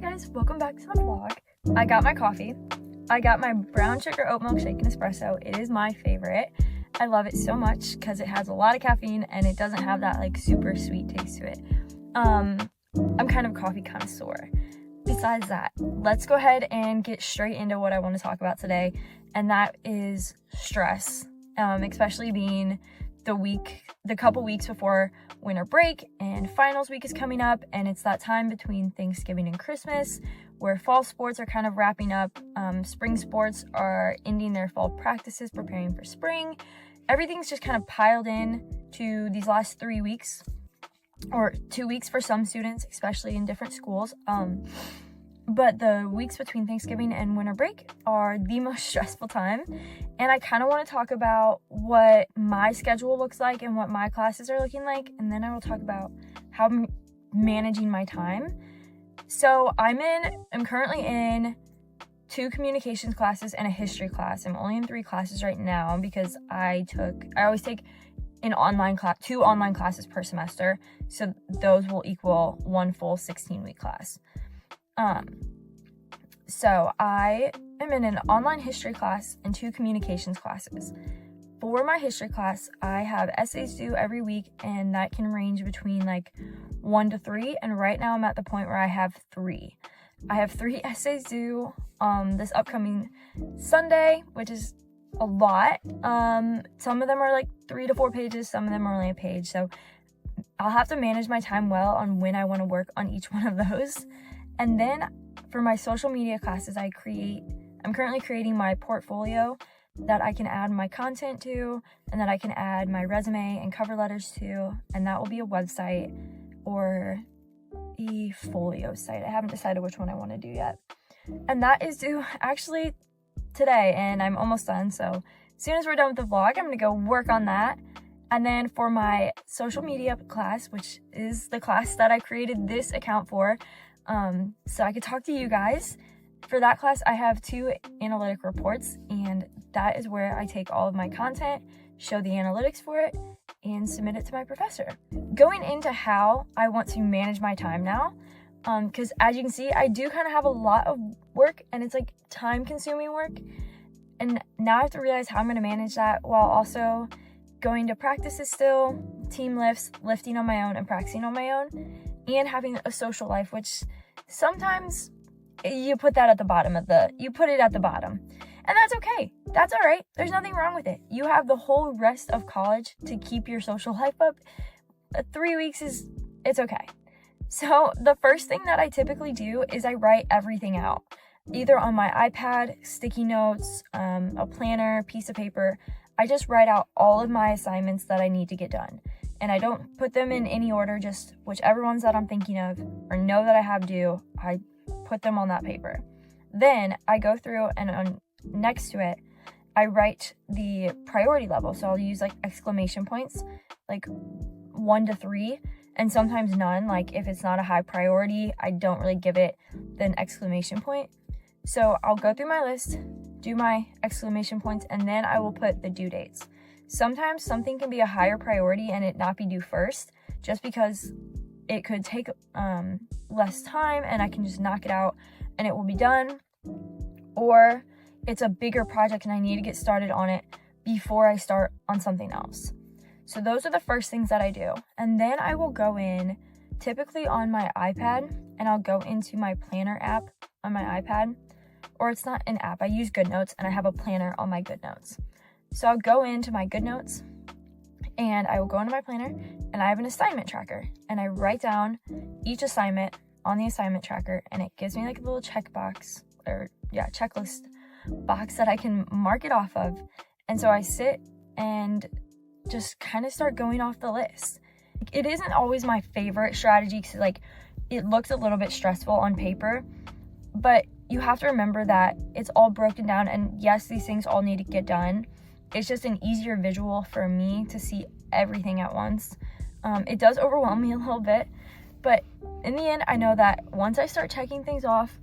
Hi guys, welcome back to the vlog. I got my coffee. I got my brown sugar oat milk shake and espresso. It is my favorite. I love it so much because it has a lot of caffeine and it doesn't have that like super sweet taste to it. I'm kind of a coffee connoisseur. Besides that, let's go ahead and get straight into what I want to talk about today, and that is stress, especially being the couple weeks before winter break and finals week is coming up, and it's that time between Thanksgiving and Christmas where fall sports are kind of wrapping up. Spring sports are ending their fall practices, preparing for spring. Everything's just kind of piled in to these last 3 weeks, or 2 weeks for some students, especially in different schools. But the weeks between Thanksgiving and winter break are the most stressful time. And I kind of want to talk about what my schedule looks like and what my classes are looking like. And then I will talk about how I'm managing my time. So I'm currently in 2 communications classes and a history class. I'm only in 3 classes right now because I always take an online class, 2 online classes per semester. So those will equal 1 full 16-week class. So I am in an online history class and 2 communications classes. For my history class, I have essays due every week, and that can range between like 1 to 3. And right now I'm at the point where I have 3. I have 3 essays due this upcoming Sunday, which is a lot. Some of them are like 3 to 4 pages, some of them are only a page. So I'll have to manage my time well on when I want to work on each one of those. And then for my social media classes, I'm currently creating my portfolio that I can add my content to, and that I can add my resume and cover letters to, and that will be a website or a folio site. I haven't decided which one I want to do yet. And that is due actually today, and I'm almost done. So as soon as we're done with the vlog, I'm going to go work on that. And then for my social media class, which is the class that I created this account for, so I could talk to you guys. For that class, I have 2 analytic reports, and that is where I take all of my content, show the analytics for it, and submit it to my professor. Going into how I want to manage my time now, because as you can see, I do kind of have a lot of work, and it's like time-consuming work, and now I have to realize how I'm going to manage that while also going to practices still, team lifts, lifting on my own and practicing on my own, and having a social life, which sometimes you put it at the bottom. And that's okay. That's all right. There's nothing wrong with it. You have the whole rest of college to keep your social life up. 3 weeks it's okay. So the first thing that I typically do is I write everything out, either on my iPad, sticky notes, a planner, piece of paper. I just write out all of my assignments that I need to get done. And I don't put them in any order, just whichever ones that I'm thinking of or know that I have due, I put them on that paper. Then I go through and next to it, I write the priority level. So I'll use like exclamation points, like 1 to 3, and sometimes none. Like if it's not a high priority, I don't really give it an exclamation point. So I'll go through my list, do my exclamation points, and then I will put the due dates. Sometimes something can be a higher priority and it not be due first, just because it could take less time and I can just knock it out and it will be done. Or it's a bigger project and I need to get started on it before I start on something else. So those are the first things that I do. And then I will go in, typically on my iPad, and I'll go into my planner app on my iPad. Or it's not an app, I use GoodNotes, and I have a planner on my GoodNotes. So I'll go into my GoodNotes, and I will go into my planner, and I have an assignment tracker, and I write down each assignment on the assignment tracker, and it gives me like a little checklist box that I can mark it off of. And so I sit and just kind of start going off the list. It isn't always my favorite strategy because like it looks a little bit stressful on paper, but you have to remember that it's all broken down, and yes, these things all need to get done. It's just an easier visual for me to see everything at once. It does overwhelm me a little bit, but in the end, I know that once I start checking things off,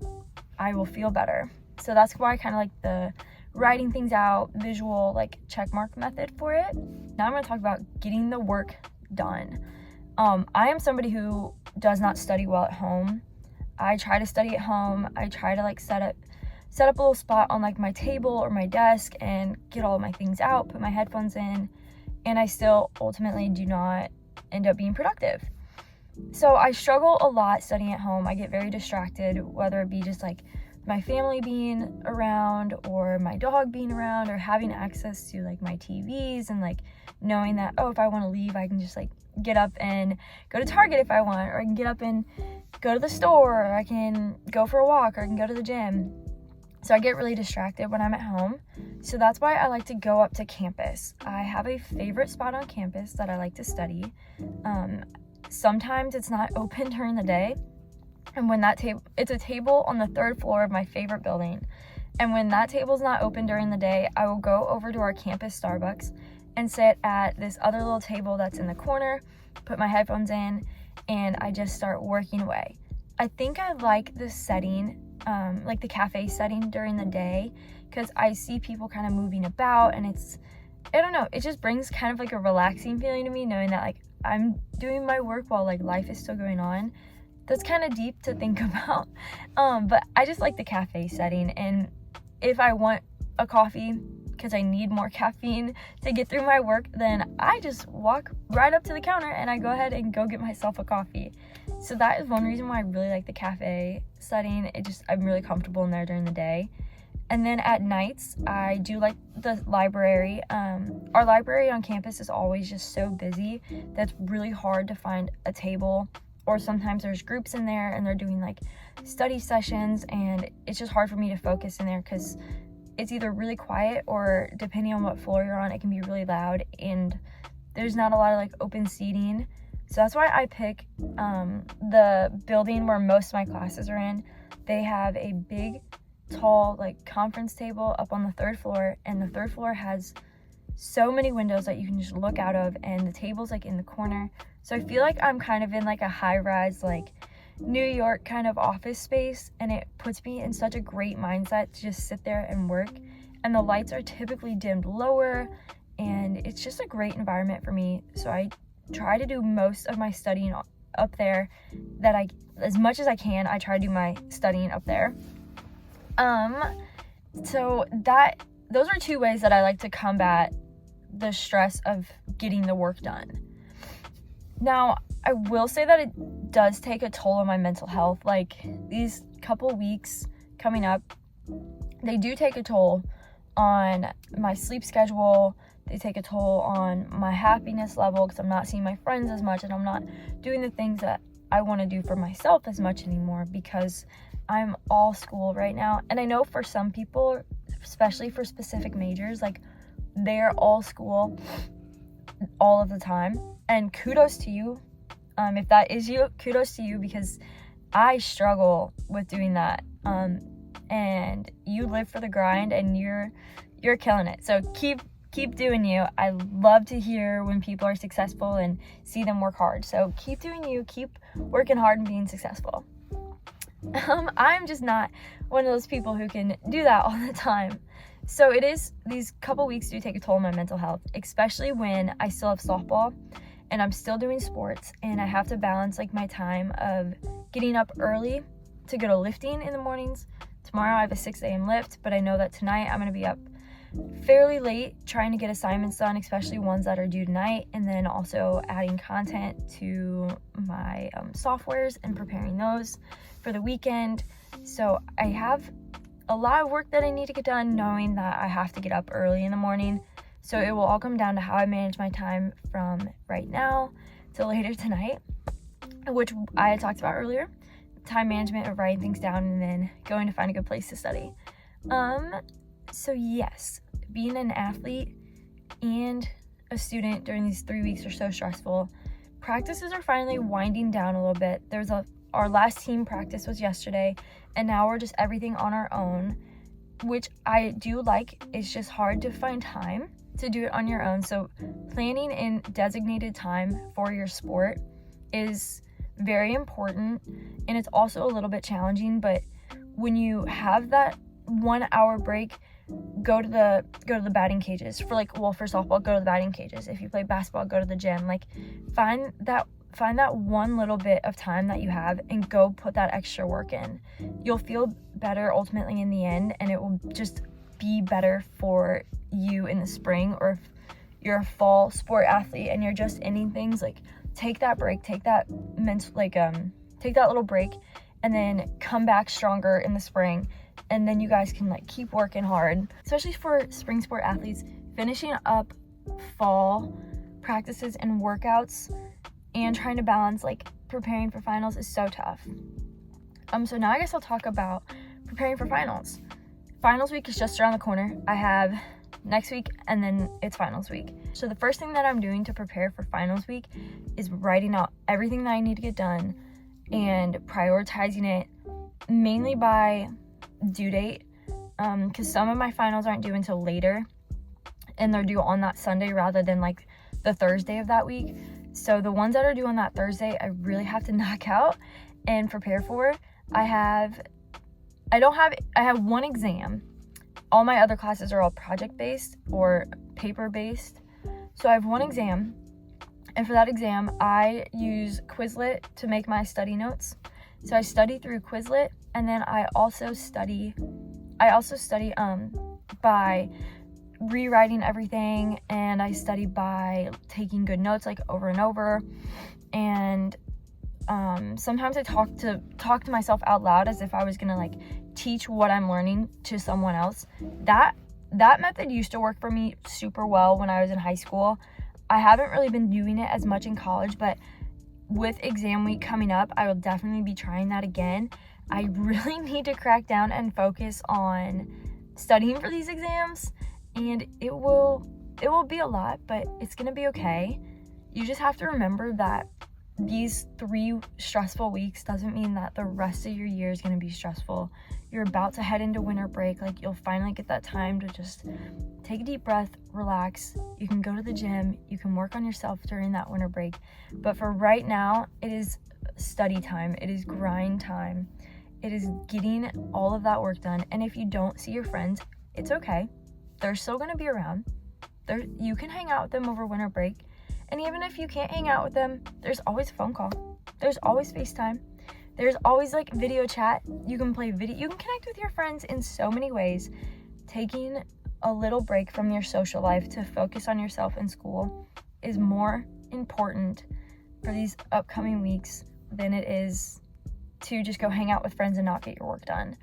I will feel better. So that's why I kind of like the writing things out, visual, like check mark method for it. Now I'm going to talk about getting the work done. I am somebody who does not study well at home. I try to study at home. I try to like set up a little spot on like my table or my desk and get all of my things out, put my headphones in, and I still ultimately do not end up being productive. So I struggle a lot studying at home. I get very distracted, whether it be just like my family being around or my dog being around or having access to like my TVs and like knowing that, oh, if I want to leave, I can just like get up and go to Target if I want, or I can get up and go to the store, or I can go for a walk, or I can go to the gym. So I get really distracted when I'm at home. So that's why I like to go up to campus. I have a favorite spot on campus that I like to study. Sometimes it's not open during the day. And when that table, it's a table on the 3rd floor of my favorite building. And when that table's not open during the day, I will go over to our campus Starbucks and sit at this other little table that's in the corner, put my headphones in, and I just start working away. I think I like the setting, like the cafe setting during the day, because I see people kind of moving about, and I don't know, it just brings kind of like a relaxing feeling to me, knowing that like I'm doing my work while like life is still going on. That's kind of deep to think about, but I just like the cafe setting. And if I want a coffee because I need more caffeine to get through my work, then I just walk right up to the counter and I go ahead and go get myself a coffee. So that is one reason why I really like the cafe setting. I'm really comfortable in there during the day. And then at nights, I do like the library. Our library on campus is always just so busy that it's really hard to find a table, or sometimes there's groups in there and they're doing like study sessions, and it's just hard for me to focus in there because it's either really quiet, or depending on what floor you're on, it can be really loud, and there's not a lot of like open seating. So that's why I pick the building where most of my classes are in. They have a big, tall like conference table up on the 3rd floor, and the 3rd floor has so many windows that you can just look out of, and the table's like in the corner. So I feel like I'm kind of in like a high-rise like New York kind of office space, and it puts me in such a great mindset to just sit there and work. And the lights are typically dimmed lower, and it's just a great environment for me. So I try to do most of my studying up there. As much as I can, I try to do my studying up there. So those are 2 ways that I like to combat the stress of getting the work done. Now, I will say that it does take a toll on my mental health. Like, these couple weeks coming up, they do take a toll on my sleep schedule. They take a toll on my happiness level because I'm not seeing my friends as much, and I'm not doing the things that I want to do for myself as much anymore because I'm all school right now. And I know for some people, especially for specific majors, like, they're all school all of the time. And kudos to you. If that is you, kudos to you, because I struggle with doing that. And you live for the grind, and you're killing it. So keep doing you. I love to hear when people are successful and see them work hard. So keep doing you, keep working hard and being successful. I'm just not one of those people who can do that all the time. So these couple weeks do take a toll on my mental health, especially when I still have softball and I'm still doing sports, and I have to balance like my time of getting up early to go to lifting in the mornings. Tomorrow I have a 6 a.m. lift, but I know that tonight I'm going to be up fairly late trying to get assignments done, especially ones that are due tonight, and then also adding content to my softwares and preparing those for the weekend. So I have a lot of work that I need to get done, knowing that I have to get up early in the morning. So it will all come down to how I manage my time from right now till later tonight, which I had talked about earlier. Time management of writing things down and then going to find a good place to study. So yes, being an athlete and a student during these 3 weeks are so stressful. Practices are finally winding down a little bit. Our last team practice was yesterday, and now we're just everything on our own, which I do like. It's just hard to find time to do it on your own. So planning in designated time for your sport is very important, and it's also a little bit challenging. But when you have that 1 hour break, go to the batting cages for softball, go to the batting cages. If you play basketball, go to the gym. Like, find find that one little bit of time that you have and go put that extra work in. You'll feel better ultimately in the end, and it will just be better for you in the spring. Or if you're a fall sport athlete and you're just ending things, like take that break, take that little break, and then come back stronger in the spring. And then you guys can like keep working hard, especially for spring sport athletes. Finishing up fall practices and workouts and trying to balance like preparing for finals is so tough. So now I guess I'll talk about preparing for finals. Finals week is just around the corner. I have next week and then it's finals week. So the first thing that I'm doing to prepare for finals week is writing out everything that I need to get done and prioritizing it mainly by due date, because some of my finals aren't due until later and they're due on that Sunday rather than like the Thursday of that week. So the ones that are due on that Thursday, I really have to knock out and prepare for. I have one exam. All my other classes are all project-based or paper-based. So I have one exam, and for that exam, I use Quizlet to make my study notes. So I study through Quizlet, and then I also study by rewriting everything, and I study by taking good notes like over and over. And sometimes I talk to myself out loud as if I was gonna like teach what I'm learning to someone else. That method used to work for me super well when I was in high school. I haven't really been doing it as much in college, but with exam week coming up, I will definitely be trying that again. I really need to crack down and focus on studying for these exams, and it will be a lot, but it's gonna be okay. You just have to remember that these 3 stressful weeks doesn't mean that the rest of your year is gonna be stressful. You're about to head into winter break. Like, you'll finally get that time to just take a deep breath, relax. You can go to the gym, you can work on yourself during that winter break. But for right now, it is study time, it is grind time, it is getting all of that work done. And if you don't see your friends, it's okay. They're still gonna be around. You can hang out with them over winter break. And even if you can't hang out with them, there's always a phone call. There's always FaceTime. There's always like video chat. You can play video. You can connect with your friends in so many ways. Taking a little break from your social life to focus on yourself in school is more important for these upcoming weeks than it is to just go hang out with friends and not get your work done.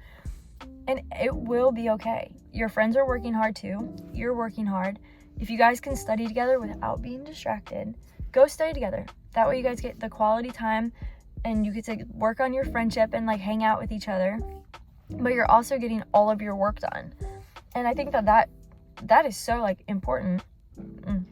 And it will be okay. Your friends are working hard too. You're working hard. If you guys can study together without being distracted, go study together. That way you guys get the quality time and you get to work on your friendship and like hang out with each other, but you're also getting all of your work done. And I think that is so like important. And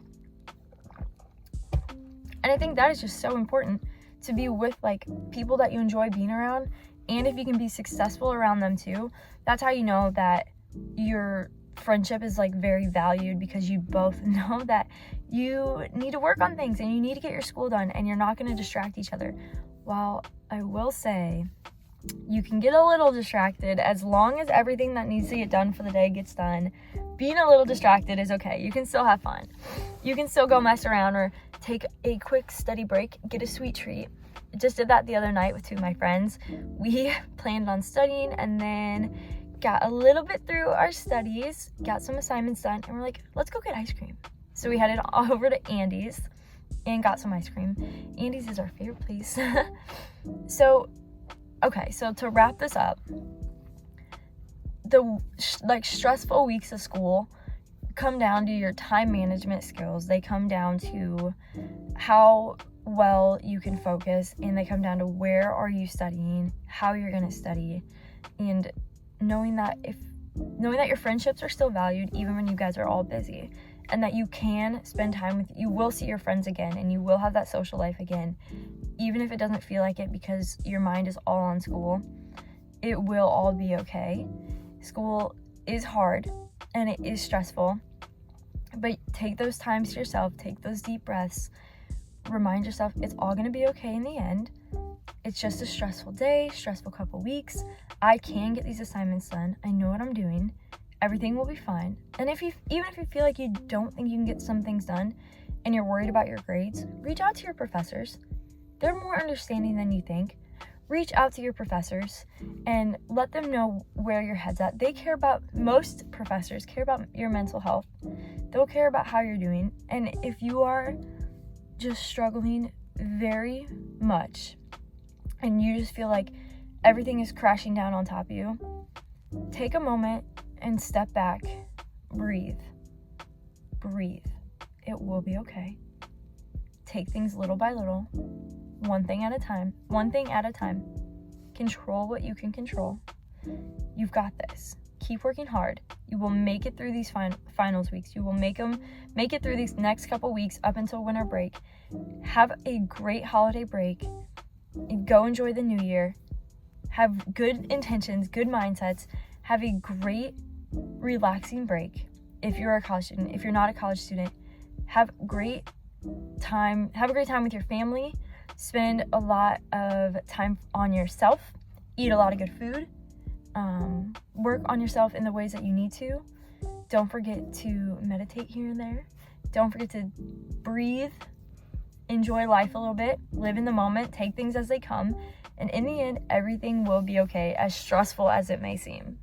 I think that is just so important to be with like people that you enjoy being around. And if you can be successful around them too, that's how you know that your friendship is like very valued, because you both know that you need to work on things and you need to get your school done and you're not going to distract each other. While I will say you can get a little distracted, as long as everything that needs to get done for the day gets done, being a little distracted is okay. You can still have fun. You can still go mess around or take a quick study break, get a sweet treat. I just did that the other night with 2 of my friends. We planned on studying and then got a little bit through our studies, got some assignments done, and we're like, let's go get ice cream. So we headed over to Andy's and got some ice cream. Andy's is our favorite place. So to wrap this up, the stressful weeks of school come down to your time management skills. They come down to how well you can focus, and they come down to where are you studying, how you're going to study, and knowing that your friendships are still valued even when you guys are all busy, and that you can spend time with, you will see your friends again, and you will have that social life again, even if it doesn't feel like it because your mind is all on school. It will all be okay. School is hard and it is stressful, but take those times to yourself, take those deep breaths, remind yourself it's all going to be okay in the end. It's just a stressful day, stressful couple weeks. I can get these assignments done. I know what I'm doing. Everything will be fine. And even if you feel like you don't think you can get some things done and you're worried about your grades, reach out to your professors. they're more understanding than you think. Reach out to your professors and let them know where your head's at. Most professors care about your mental health. They'll care about how you're doing. And if you are just struggling very much and you just feel like everything is crashing down on top of you, take a moment and step back. Breathe. It will be okay. Take things little by little, one thing at a time. Control what you can control. You've got this. Keep working hard. You will make it through these finals weeks. You will make it through these next couple weeks up until winter break. Have a great holiday break. Go enjoy the new year. Have good intentions, good mindsets. Have a great, relaxing break. If you're a college student, if you're not a college student, have a great time with your family. Spend a lot of time on yourself. Eat a lot of good food. Work on yourself in the ways that you need to. Don't forget to meditate here and there. Don't forget to breathe. Enjoy life a little bit. Live in the moment. Take things as they come. And in the end, everything will be okay, as stressful as it may seem.